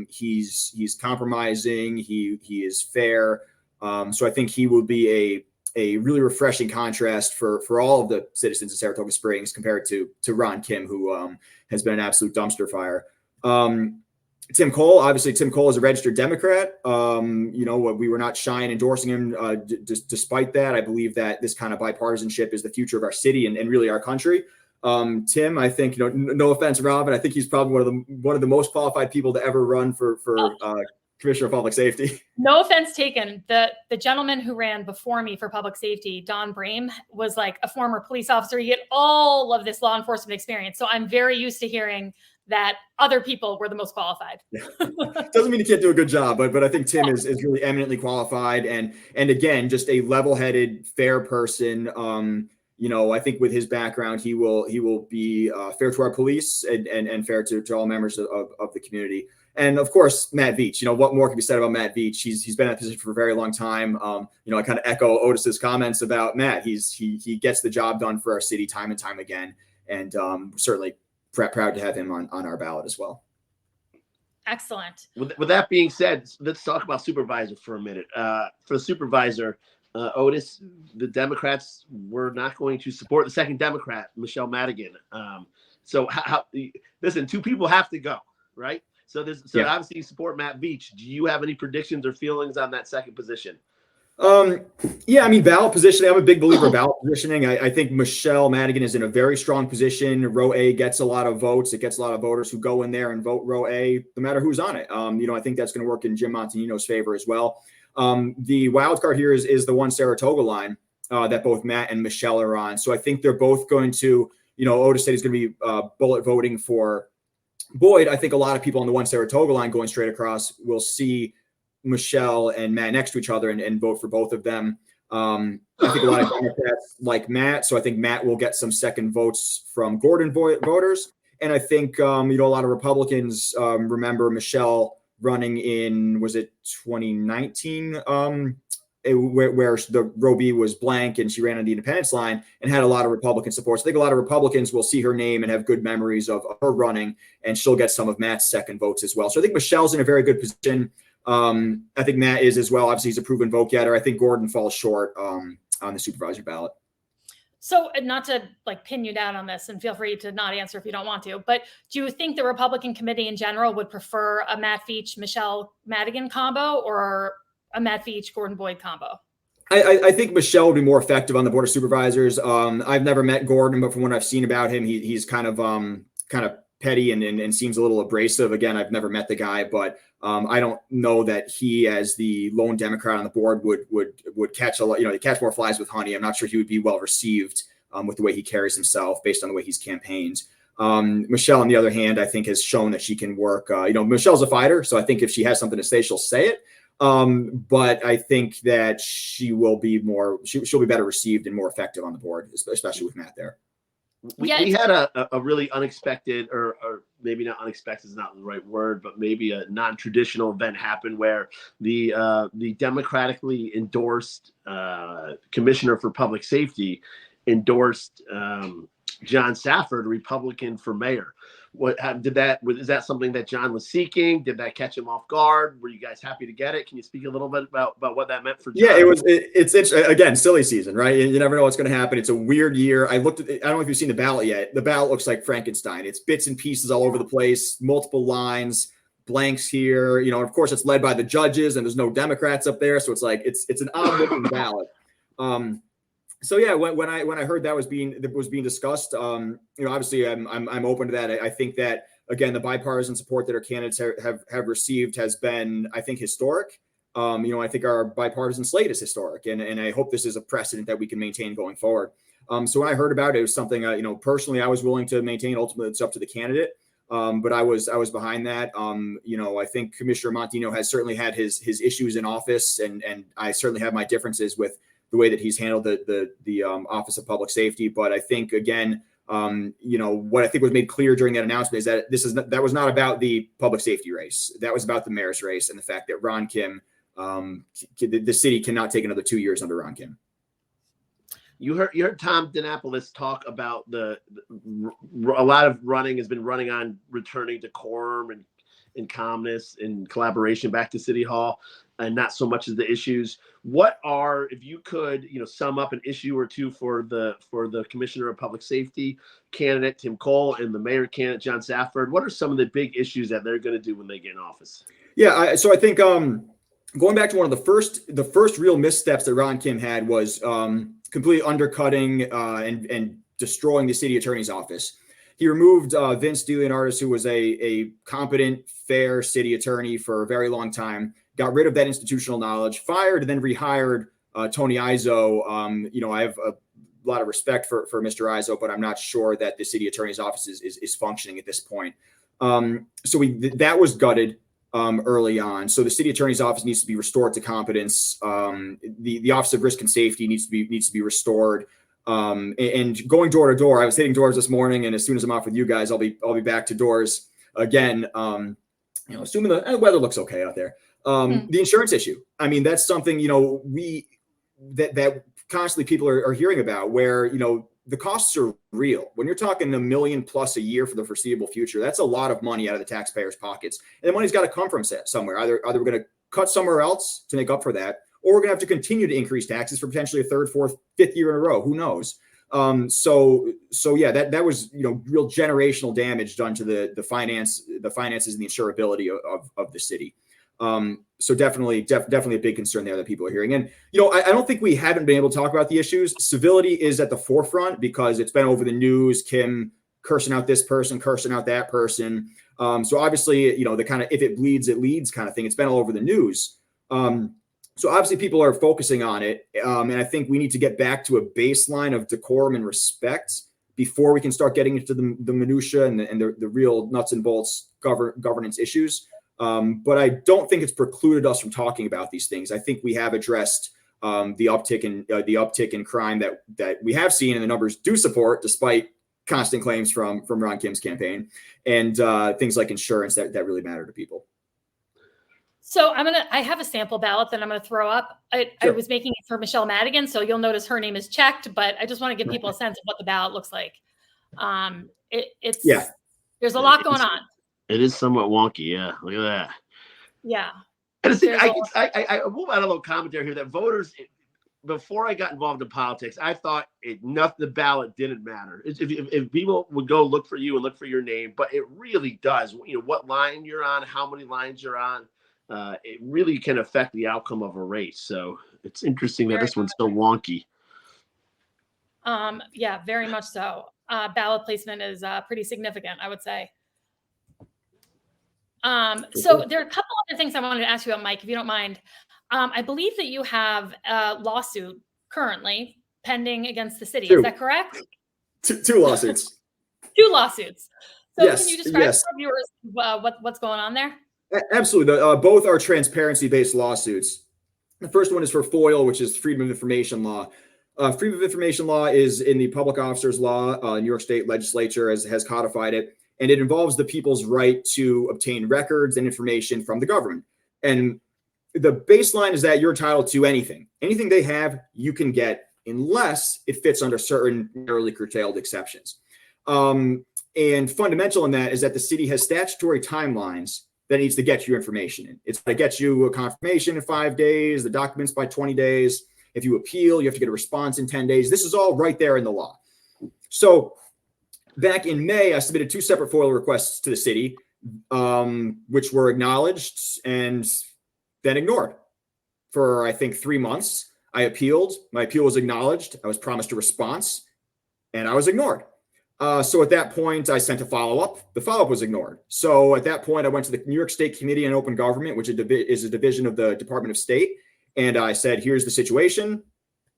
He's compromising. He is fair. So I think he will be a really refreshing contrast for all of the citizens of Saratoga Springs compared to Ron Kim, who has been an absolute dumpster fire. Tim Cole, obviously Tim Cole is a registered Democrat. We were not shy in endorsing him. Despite that, I believe that this kind of bipartisanship is the future of our city and really our country. Tim, I think, no offense, Rob, but I think he's probably one of the most qualified people to ever run for Commissioner of Public Safety. No offense taken. The gentleman who ran before me for public safety, Don Brame, was like a former police officer. He had all of this law enforcement experience. So I'm very used to hearing that other people were the most qualified. Doesn't mean he can't do a good job, but I think Tim is really eminently qualified and again, just a level-headed, fair person. I think with his background, he will be fair to our police and fair to all members of the community. And of course, Matt Veach. What more can be said about Matt Veach? He's been in that position for a very long time. I kind of echo Otis's comments about Matt. He gets the job done for our city time and time again, and certainly proud to have him on our ballot as well. Excellent. With that being said, let's talk about supervisor for a minute. For the supervisor, Otis, the Democrats were not going to support the second Democrat, Michelle Madigan. So how listen, two people have to go, right? So obviously you support Matt Veach. Do you have any predictions or feelings on that second position? Ballot positioning. I'm a big believer in ballot positioning. I think Michelle Madigan is in a very strong position. Row A gets a lot of votes. It gets a lot of voters who go in there and vote Row A, no matter who's on it. I think that's going to work in Jim Montanino's favor as well. The wild card here is the one Saratoga line that both Matt and Michelle are on. So I think they're both going to, Otis said he's going to be bullet voting for Boyd. I think a lot of people on the one Saratoga line going straight across will see Michelle and Matt next to each other and vote for both of them. I think a lot of Democrats like Matt, so I think Matt will get some second votes from Gordon voters. And I think, a lot of Republicans remember Michelle running in, was it 2019, where the Row B was blank and she ran on the independence line and had a lot of Republican support. So I think a lot of Republicans will see her name and have good memories of her running, and she'll get some of Matt's second votes as well. So I think Michelle's in a very good position. I think Matt is as well. Obviously, he's a proven vote getter. I think Gordon falls short on the supervisor ballot. So not to pin you down on this, and feel free to not answer if you don't want to, but do you think the Republican committee in general would prefer a Matt Veach, Michelle Madigan combo or a Matt Veach, Gordon Boyd combo? I think Michelle would be more effective on the Board of Supervisors. I've never met Gordon, but from what I've seen about him, he's kind of petty and seems a little abrasive. Again, I've never met the guy, but I don't know that he, as the lone Democrat on the board, would catch a lot. He catch more flies with honey. I'm not sure he would be well received with the way he carries himself based on the way he's campaigned. Michelle, on the other hand, I think has shown that she can work. Michelle's a fighter, so I think if she has something to say, she'll say it. But I think that she will be she'll be better received and more effective on the board, especially with Matt there. We had a really unexpected, or maybe not unexpected is not the right word, but maybe a non-traditional event happen where the democratically endorsed commissioner for public safety endorsed John Safford, Republican, for mayor. Is that something that John was seeking? Did that catch him off guard? Were you guys happy to get it? Can you speak a little bit about what that meant for John? Yeah, it's again, silly season, right? You never know what's going to happen. It's a weird year. I don't know if you've seen the ballot yet. The ballot looks like Frankenstein. It's bits and pieces all over the place, multiple lines, blanks here. Of course, it's led by the judges, and there's no Democrats up there, so it's an odd looking ballot. So yeah, when I heard that was being discussed, obviously I'm open to that. I think that, again, the bipartisan support that our candidates have received has been, I think, historic. I think our bipartisan slate is historic, and I hope this is a precedent that we can maintain going forward. So when I heard about it, it was something personally I was willing to maintain. Ultimately, it's up to the candidate. But I was behind that. I think Commissioner Montino has certainly had his issues in office, and I certainly have my differences with the way that he's handled the Office of Public Safety. But I think, again, what I think was made clear during that announcement is that that was not about the public safety race. That was about the mayor's race and the fact that Ron Kim, the city cannot take another 2 years under Ron Kim. You heard Tom DeNapolis talk about a lot of running has been running on returning decorum and calmness and collaboration back to City Hall, and not so much as the issues. What are, if you could, sum up an issue or two for the Commissioner of Public Safety candidate Tim Cole and the mayor candidate John Safford? What are some of the big issues that they're going to do when they get in office? Yeah, so I think going back to one of the first real missteps that Ron Kim had was completely undercutting and destroying the city attorney's office. He removed Vince DeLeonardis, who was a competent, fair city attorney for a very long time, got rid of that institutional knowledge, fired, and then rehired Tony Izzo. I have a lot of respect for Mr. Izzo, but I'm not sure that the city attorney's office is functioning at this point. So that was gutted early on. So the city attorney's office needs to be restored to competence. The Office of Risk and Safety needs to be restored. And going door to door, I was hitting doors this morning, and as soon as I'm off with you guys, I'll be back to doors again. Assuming the weather looks okay out there. The insurance issue. I mean, that's something that constantly people are hearing about, where the costs are real. When you're talking $1 million plus a year for the foreseeable future, that's a lot of money out of the taxpayers' pockets, and the money's got to come from somewhere. Either we're going to cut somewhere else to make up for that, or we're going to have to continue to increase taxes for potentially a third, fourth, fifth year in a row. Who knows? So yeah, that was real generational damage done to the finances and the insurability of the city. So definitely a big concern there that people are hearing. And, I don't think we haven't been able to talk about the issues. Civility is at the forefront because it's been over the news, Kim cursing out this person, cursing out that person. So obviously, the kind of, if it bleeds, it leads kind of thing. It's been all over the news. So obviously people are focusing on it. And I think we need to get back to a baseline of decorum and respect before we can start getting into the minutia and the real nuts and bolts governance issues. But I don't think it's precluded us from talking about these things. I think we have addressed the uptick in crime that we have seen, and the numbers do support, despite constant claims from Ron Kim's campaign, and things like insurance that really matter to people. So I have a sample ballot that I'm going to throw up. I was making it for Michelle Madigan, so you'll notice her name is checked, but I just want to give people a sense of what the ballot looks like. There's a lot going on. It is somewhat wonky. Yeah. Look at that. Yeah. And I will add a little commentary here that voters, before I got involved in politics, I thought the ballot didn't matter. If people would go look for you and look for your name, but it really does. What line you're on, how many lines you're on, it really can affect the outcome of a race. So it's interesting that this one's so wonky. Yeah, very much so. Ballot placement is pretty significant, I would say. So there are a couple other things I wanted to ask you about, Mike, if you don't mind. I believe that you have a lawsuit currently pending against the city. Is that correct? Two lawsuits. Two lawsuits. So yes, can you describe for viewers what's going on there? Absolutely. Both are transparency-based lawsuits. The first one is for FOIL, which is Freedom of Information Law. Freedom of Information Law is in the Public Officers Law. New York State Legislature has codified it. And it involves the people's right to obtain records and information from the government. And the baseline is that you're entitled to anything. Anything they have, you can get, unless it fits under certain narrowly curtailed exceptions. And fundamental in that is that the city has statutory timelines that needs to get you information in. It's to get you a confirmation in 5 days, the documents by 20 days. If you appeal, you have to get a response in 10 days. This is all right there in the law. So back in May, I submitted 2 separate FOIL requests to the city, which were acknowledged and then ignored for, I think, 3 months. I appealed. My appeal was acknowledged. I was promised a response, and I was ignored. So at that point, I sent a follow-up. The follow-up was ignored. So at that point, I went to the New York State Committee on Open Government, which is a division of the Department of State. And I said, here's the situation.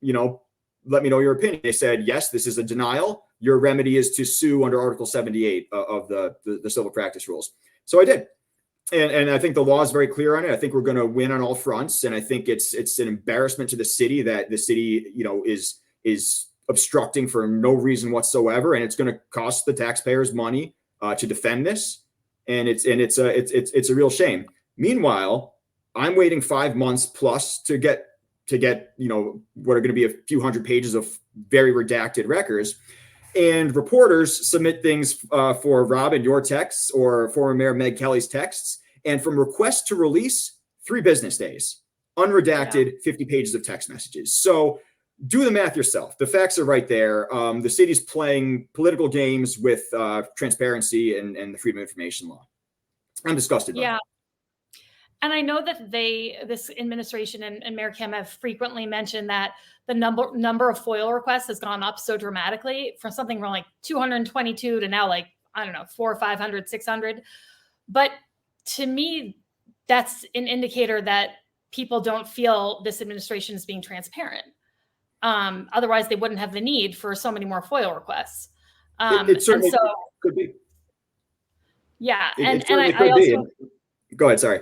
Let me know your opinion. They said, yes, this is a denial. your remedy is to sue under Article 78 of the civil practice rules. So I did. And I think the law is very clear on it. I think we're going to win on all fronts. And I think it's an embarrassment to the city that the city, is obstructing for no reason whatsoever. And it's going to cost the taxpayers money to defend this. And it's a real shame. Meanwhile, I'm waiting 5 months plus to get what are going to be a few hundred pages of very redacted records. And reporters submit things for Rob and your texts or former Mayor Meg Kelly's texts. And from request to release, 3 business days, unredacted 50 pages of text messages. So do the math yourself. The facts are right there. The city's playing political games with transparency and the Freedom of Information law. I'm disgusted by it. And I know that this administration and Mayor Kim have frequently mentioned that the number of FOIL requests has gone up so dramatically from something from like 222 to now like, I don't know, 400, 500, 600. But to me, that's an indicator that people don't feel this administration is being transparent. Otherwise, they wouldn't have the need for so many more FOIL requests. It certainly could be. Yeah. Go ahead. Sorry.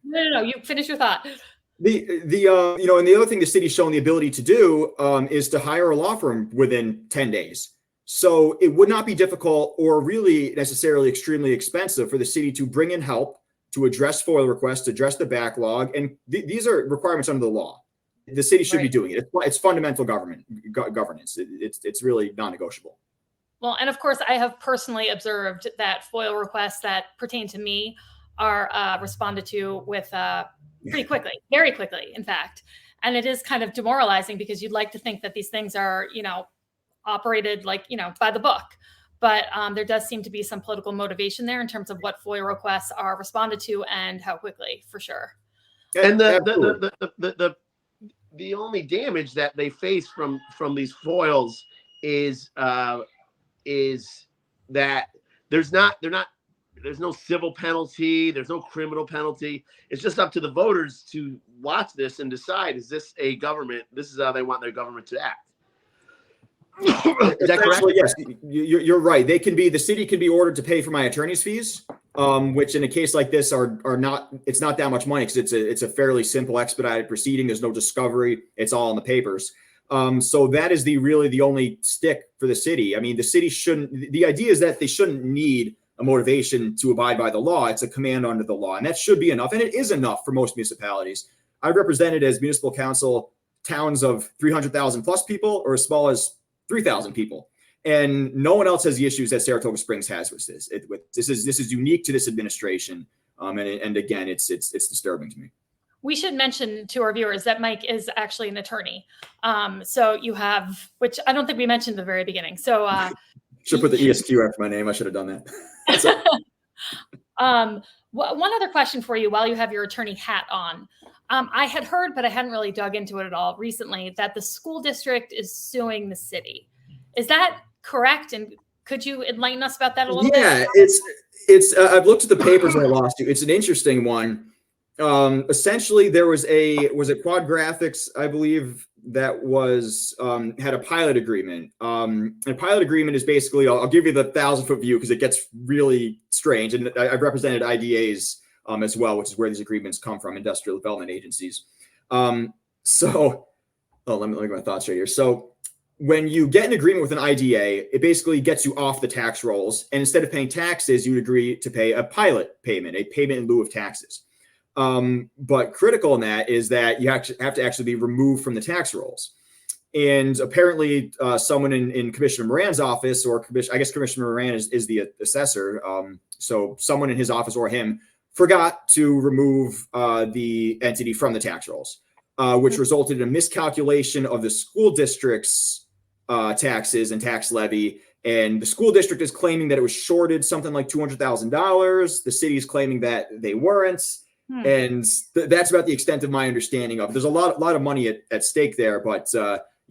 No. You finish your thought. And the other thing the city's shown the ability to do is to hire a law firm within 10 days. So it would not be difficult or really necessarily extremely expensive for the city to bring in help to address FOIL requests, to address the backlog. And these are requirements under the law. The city should be doing it. It's fundamental governance. It's really non-negotiable. Well, and of course, I have personally observed that FOIL requests that pertain to me are responded to with pretty quickly, very quickly, in fact. And it is kind of demoralizing because you'd like to think that these things are, operated like, by the book. But there does seem to be some political motivation there in terms of what FOIL requests are responded to and how quickly, for sure. And the only damage that they face from these foils is that there's no civil penalty, there's no criminal penalty. It's just up to the voters to watch this and decide, is this a government? This is how they want their government to act. Is that correct? Yes, you're right. The city can be ordered to pay for my attorney's fees, which in a case like this are not, it's not that much money because it's a fairly simple expedited proceeding. There's no discovery. It's all in the papers. So that is really the only stick for the city. I mean, the idea is that they shouldn't need a motivation to abide by the law. It's a command under the law, and that should be enough. And it is enough for most municipalities. I've represented as municipal council towns of 300,000 plus people or as small as 3,000 people. And no one else has the issues that Saratoga Springs has with this. This is unique to this administration. And again, it's disturbing to me. We should mention to our viewers that Mike is actually an attorney. So you have, which I don't think we mentioned at the very beginning. So should put the ESQ after my name. I should have done that. One other question for you while you have your attorney hat on. I had heard, but I hadn't really dug into it at all recently, that the school district is suing the city. Is that correct? And could you enlighten us about that a little bit? Yeah, it's I've looked at the papers when I lost you. It's an interesting one. Essentially, there was a Quad Graphics, I believe, that was had a pilot agreement. And a pilot agreement is basically, I'll give you the 1,000-foot view because it gets really strange. And I've represented IDAs as well, which is where these agreements come from, industrial development agencies. Let me get my thoughts right here. So when you get an agreement with an IDA, it basically gets you off the tax rolls. And instead of paying taxes, you would agree to pay a pilot payment, a payment in lieu of taxes. But critical in that is that you have to actually be removed from the tax rolls. And apparently someone in Commissioner Moran's office, or I guess Commissioner Moran is the assessor. So someone in his office or him forgot to remove the entity from the tax rolls, which resulted in a miscalculation of the school district's taxes and tax levy. And the school district is claiming that it was shorted something like $200,000. The city is claiming that they weren't. And that's about the extent of my understanding of it. There's a lot of money at stake there, but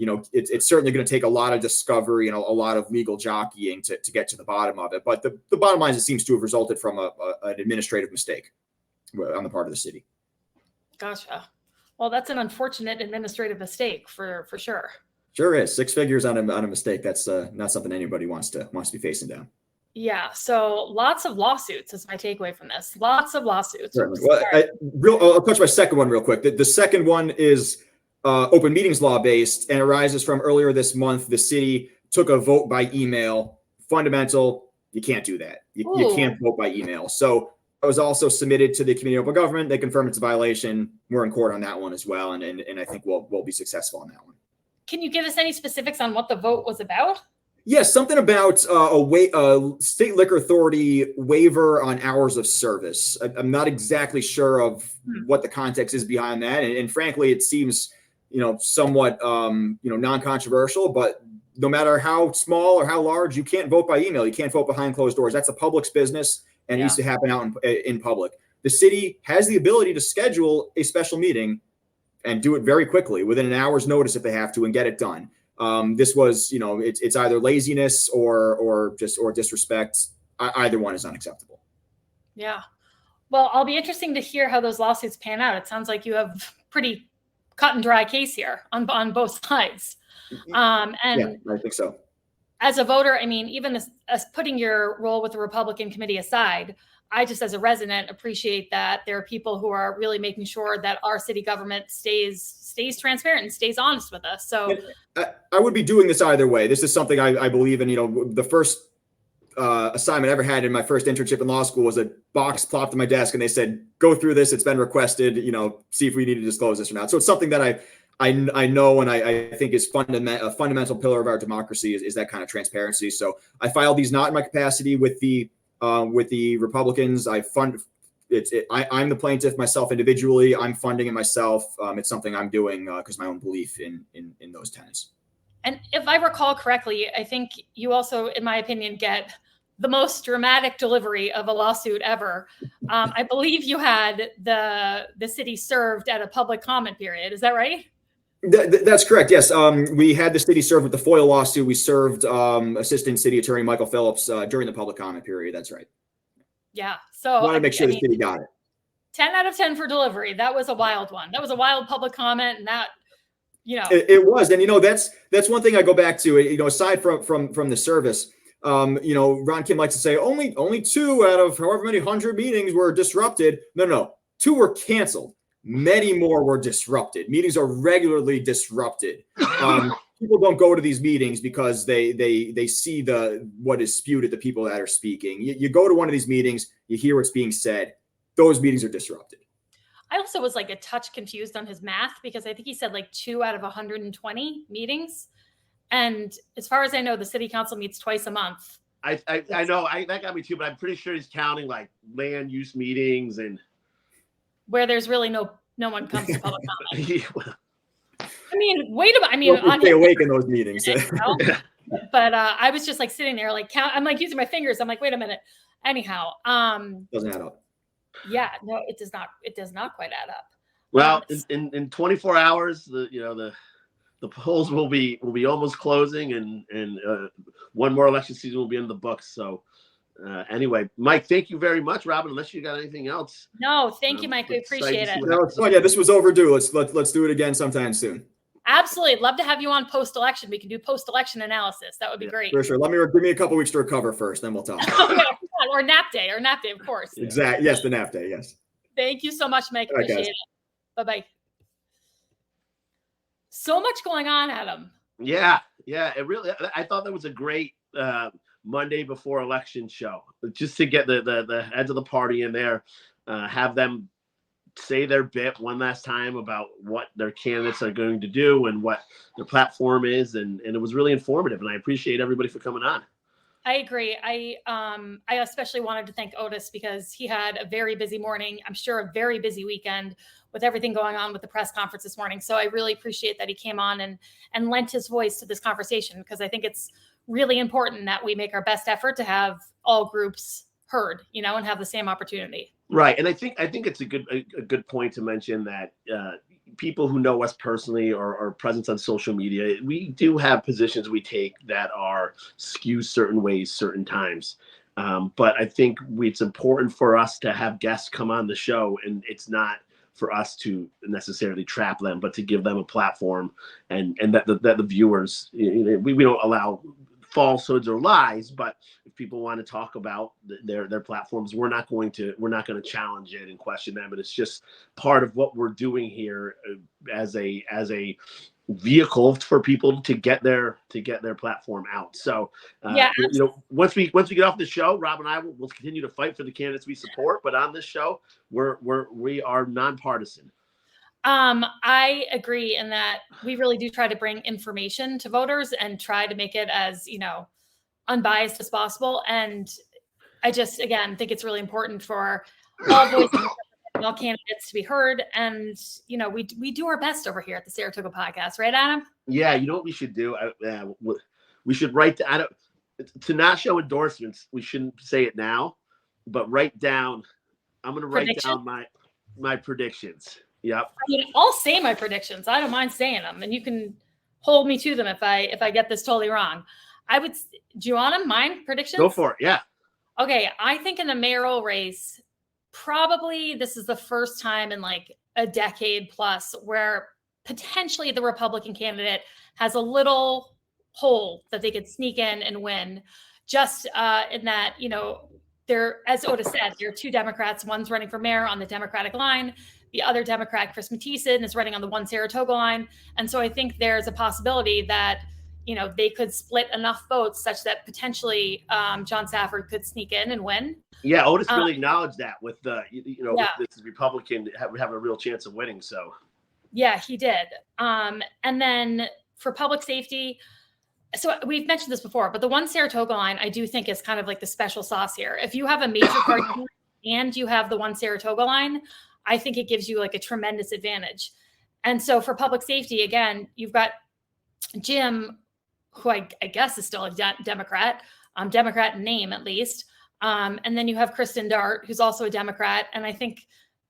it's certainly going to take a lot of discovery and a lot of legal jockeying to get to the bottom of it. But the bottom line is it seems to have resulted from an administrative mistake on the part of the city. Gotcha. Well, that's an unfortunate administrative mistake for sure. Sure is. 6 figures on a mistake. That's not something anybody wants to be facing down. Yeah. So lots of lawsuits is my takeaway from this. Lots of lawsuits. Certainly. Well, I'll touch my second one real quick. The second one is open meetings law based and arises from earlier this month. The city took a vote by email. Fundamental. You can't do that. You can't vote by email. So it was also submitted to the Committee on Open Government. They confirmed it's a violation. We're in court on that one as well. And I think we'll be successful on that one. Can you give us any specifics on what the vote was about? Yes, something about a state liquor authority waiver on hours of service. I'm not exactly sure of what the context is behind that, and frankly, it seems somewhat non-controversial. But no matter how small or how large, you can't vote by email. You can't vote behind closed doors. That's a public's business, and it needs to happen out in public. The city has the ability to schedule a special meeting and do it very quickly within an hour's notice if they have to, and get it done. This was, it's either laziness or disrespect. Either one is unacceptable. Yeah. Well, I'll be interesting to hear how those lawsuits pan out. It sounds like you have pretty cut and dry case here on both sides. And yeah, I think so. As a voter, I mean, even as putting your role with the Republican committee aside, I just, as a resident, appreciate that there are people who are really making sure that our city government stays transparent and stays honest with us. So I would be doing this either way. This is something I believe in. The first assignment I ever had in my first internship in law school was a box plopped on my desk, and they said, "Go through this. It's been requested. See if we need to disclose this or not." So it's something that I know, and I think is a fundamental pillar of our democracy is that kind of transparency. So I filed these not in my capacity with the Republicans. I'm the plaintiff myself individually. I'm funding it myself. It's something I'm doing because my own belief in those tenets. And if I recall correctly, I think you also, in my opinion, get the most dramatic delivery of a lawsuit ever. I believe you had the city served at a public comment period. Is that right? That's correct. Yes. We had the city served with the FOIA lawsuit. We served Assistant City Attorney Michael Phillips during the public comment period. That's right. Yeah. So I want to make sure the city got it. 10 out of 10 for delivery. That was a wild one. That was a wild public comment. And that, it was. And, that's one thing I go back to, aside from the service, Ron Kim likes to say only 2 out of however many 100 meetings were disrupted. No, 2 were canceled. Many more were disrupted. Meetings are regularly disrupted. People don't go to these meetings because they see what is spewed at the people that are speaking. You go to one of these meetings, you hear what's being said. Those meetings are disrupted. I also was like a touch confused on his math because I think he said like 2 out of 120 meetings. And as far as I know, the city council meets twice a month. I know that got me too, but I'm pretty sure he's counting like land use meetings and where there's really no one comes to public comment. Yeah. I mean, wait a minute. I mean, stay awake in those meetings. But I was just like sitting there, like I'm like using my fingers. I'm like, wait a minute. Anyhow, doesn't add up. Yeah, no, it does not. It does not quite add up. Well, in 24 hours, the polls will be almost closing, and one more election season will be in the books. So. Anyway, Mike, thank you very much, Robin. Unless you got anything else. No, thank you, Mike. We appreciate it. Yeah, this was overdue. Let's do it again sometime soon. Absolutely. Love to have you on post-election. We can do post-election analysis. That would be great. For sure. Give me a couple weeks to recover first, then we'll talk. Okay, or nap day, of course. Exactly. Yes, the nap day. Yes. Thank you so much, Mike. Appreciate it. Bye-bye. So much going on, Adam. Yeah. It really. I thought that was a great Monday before election show, just to get the heads of the party in there, have them say their bit one last time about what their candidates are going to do and what their platform is, and it was really informative, and I appreciate everybody for coming on. I agree. I especially wanted to thank Otis because he had a very busy morning, I'm sure a very busy weekend with everything going on with the press conference this morning. So I really appreciate that he came on and lent his voice to this conversation, because I think it's really important that we make our best effort to have all groups heard, and have the same opportunity. Right. And I think it's a good point to mention that people who know us personally or presence on social media, we do have positions we take that are skewed certain ways, certain times. But I think it's important for us to have guests come on the show, and it's not for us to necessarily trap them, but to give them a platform, and that the viewers, we don't allow falsehoods or lies, but if people want to talk about their platforms, we're not going to challenge it and question them. And it's just part of what we're doing here as a vehicle for people to get their platform out. So once we get off the show, Rob and I will continue to fight for the candidates we support, but on this show we are nonpartisan. I agree in that we really do try to bring information to voters and try to make it as, unbiased as possible. And I just, again, think it's really important for all voices and all candidates to be heard. And, we do our best over here at the Saratoga Podcast, right, Adam? Yeah. You know what we should do? We should write to not show endorsements. We shouldn't say it now, but write down, I'm going to write down my predictions. Yep. I'll say my predictions. I don't mind saying them, and you can hold me to them if I get this totally wrong. Do you want my predictions? Go for it. Yeah. Okay. I think in the mayoral race, probably this is the first time in like a decade plus where potentially the Republican candidate has a little hole that they could sneak in and win. Just in that, there, as Otis said, there are two Democrats. One's running for mayor on the Democratic line. The other Democrat, Chris Mathieson, is running on the one Saratoga line. And so I think there's a possibility that, they could split enough votes such that potentially John Safford could sneak in and win. Yeah, Otis really acknowledged that with with this Republican having a real chance of winning. So yeah, he did. And then for public safety, so we've mentioned this before, but the one Saratoga line, I do think is kind of like the special sauce here. If you have a major party and you have the one Saratoga line, I think it gives you like a tremendous advantage. And so for public safety, again, you've got Jim, who I guess is still a Democrat, Democrat in name at least. And then you have Kristen Dart, who's also a Democrat. And I think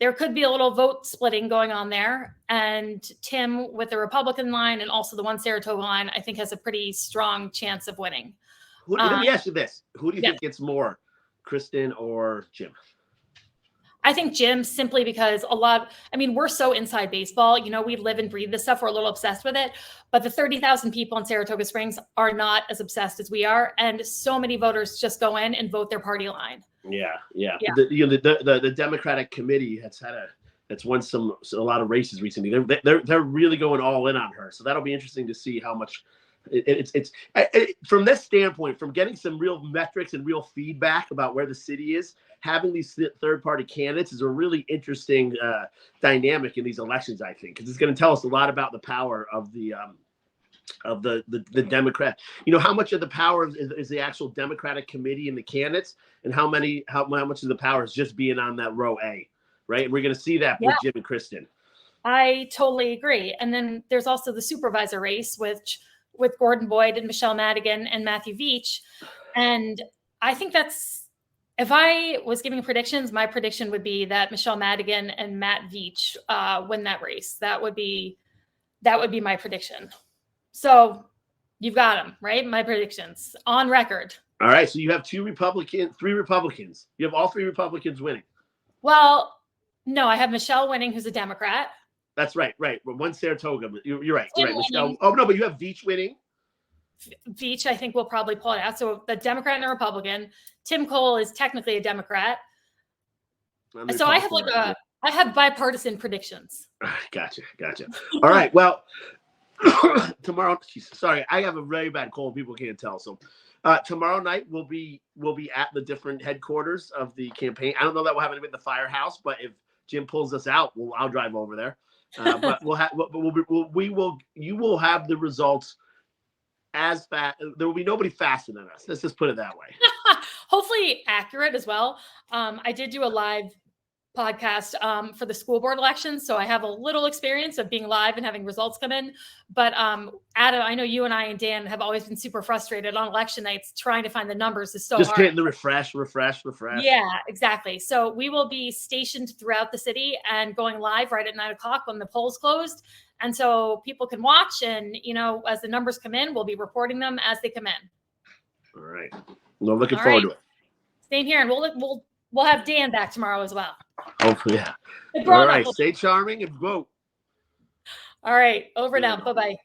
there could be a little vote splitting going on there. And Tim with the Republican line and also the one Saratoga line, I think has a pretty strong chance of winning. Let me ask you this. Who do you think gets more, Kristen or Jim? I think Jim, simply because we're so inside baseball, we live and breathe this stuff. We're a little obsessed with it, but the 30,000 people in Saratoga Springs are not as obsessed as we are. And so many voters just go in and vote their party line. Yeah. The Democratic committee has won a lot of races recently. They're really going all in on her. So that'll be interesting to see how much it's from this standpoint, from getting some real metrics and real feedback about where the city is. Having these third-party candidates is a really interesting dynamic in these elections, I think, because it's going to tell us a lot about the power of the Democrat. How much of the power is the actual Democratic committee and the candidates, and how much of the power is just being on that row A, right? And we're going to see that with Jim and Kristen. I totally agree. And then there's also the supervisor race, with Gordon Boyd and Michelle Madigan and Matthew Veach, and I think if I was giving predictions, my prediction would be that Michelle Madigan and Matt Veach win that race. That would be my prediction. So you've got them, right? My predictions on record. All right. So you have three Republicans. You have all three Republicans winning. Well, no, I have Michelle winning, who's a Democrat. That's right. Right. One Saratoga. You're right. You're right. Michelle. Oh, no, but you have Veach winning. Veach, I think, will probably pull it out. So the Democrat and a Republican. Tim Cole is technically a Democrat. So I have bipartisan predictions. Gotcha. All right. Well, tomorrow, sorry, I have a very bad cold. People can't tell. So tomorrow night we'll be at the different headquarters of the campaign. I don't know that we'll have anybody at the firehouse, but if Jim pulls us out, I'll drive over there. But you will have the results as fast. There will be nobody faster than us. Let's just put it that way. Hopefully accurate as well. I did do a live podcast for the school board elections, so I have a little experience of being live and having results come in. But Adam, I know you and I and Dan have always been super frustrated on election nights trying to find the numbers is so hard. Just hitting the refresh. Yeah, exactly. So we will be stationed throughout the city and going live right at 9:00 when the polls closed. And so people can watch, and as the numbers come in, we'll be reporting them as they come in. All right. Well, looking forward to it. Same here, and we'll have Dan back tomorrow as well. Hopefully, yeah. The All grown-up right. will- Stay charming and vote. All right. Over now. Bye-bye.